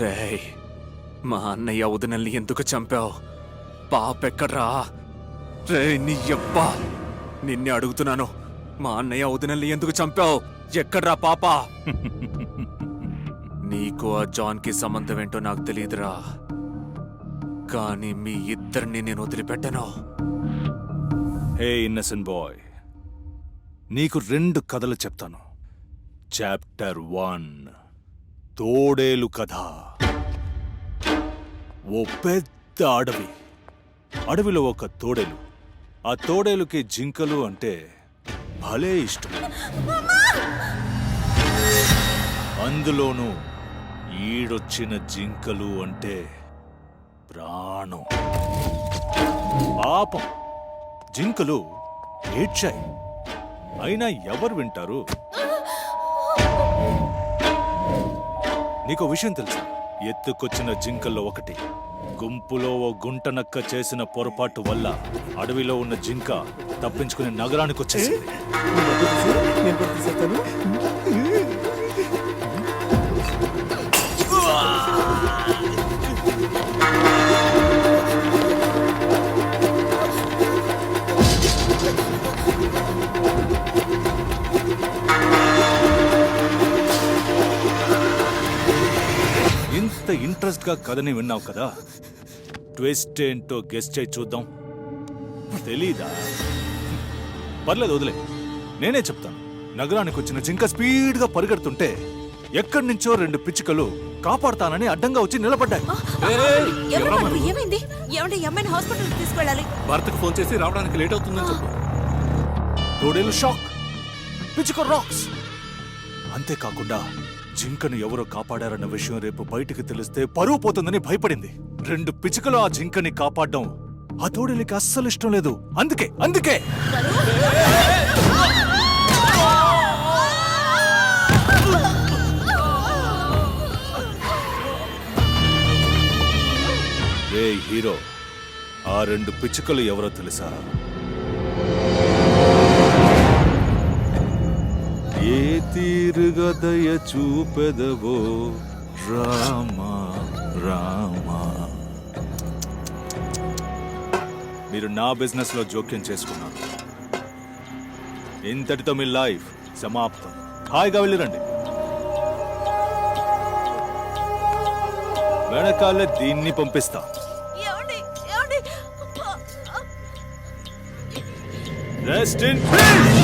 రేయ్, మా అన్నయ్య వదినల్ని ఎందుకు చంపావు? పాపెక్కడ్రా? రే నీ యబ్బా, నిన్నే అడుగుతున్నాను. మా అన్నయ్య వదినల్ని ఎందుకు చంపావు? ఎక్కడ్రా పాప? నీకు ఆ జాన్కి సంబంధం ఏంటో నాకు తెలియదురా, కానీ మీ ఇద్దరిని నేను వదిలిపెట్టను. హే ఇన్నసెంట్ బాయ్, నీకు 2 కథలు చెప్తాను. చాప్టర్ 1, తోడేలు కథ. ఓ పెద్ద అడవిలో ఒక తోడేలు. ఆ తోడేలుకి జింకలు అంటే భలే ఇష్టం. అందులోనూ ఈడొచ్చిన జింకలు అంటే ప్రాణం. పాపం జింకలు ఏడ్చాయి, అయినా ఎవరు వింటారు? నీకో విషయం తెలుసా? ఎత్తుకొచ్చిన జింకల్లో ఒకటి గుంపులో ఓ గుంటనక్క చేసిన పొరపాటు వల్ల అడవిలో ఉన్న జింక తప్పించుకుని నగరానికి వచ్చేసింది. ఇంత ఇంట్రెస్ట్ గా కథని విన్నావు కదా, ట్విస్ట్ ఏంటో గెస్ట్ చేయి చూద్దాం. తెలీదా? పర్లేదు, వదిలే, నేనే చెప్తాను. నగరానికి వచ్చిన జింక స్పీడ్ గా పరిగెడుతుంటే ఎక్కడి నుంచో 2 పిచ్చుకలు కాపాడుతానని అడ్డంగా వచ్చి నిలబడ్డాయి. భర్తకు ఫోన్ చేసి రావడానికి లేట్ అవుతుందని చెప్పు. తోడేలు షాక్, పిచ్చుక రాక్స్. అంతేకాకుండా జింకను ఎవరో కాపాడారన్న విషయం రేపు బయటికి తెలిస్తే పరువు పోతుందని భయపడింది. 2 పిచ్చుకలు ఆ జింకని కాపాడడం ఆ తోడేలికి అస్సలు ఇష్టం లేదు. అందుకే రే హీరో, ఆ 2 పిచ్చుకలు ఎవరో తెలుసా? ఏ తీరుగా దయ చూపెదవో రామా రామా. మీరు నా బిజినెస్ లో జోక్యం చేసుకున్నారు. ఇంతటితో మీ లైఫ్ సమాప్తం. హాయిగా వెళ్ళిరండి. వెనకాలే దీన్ని పంపిస్తా. Rest in peace.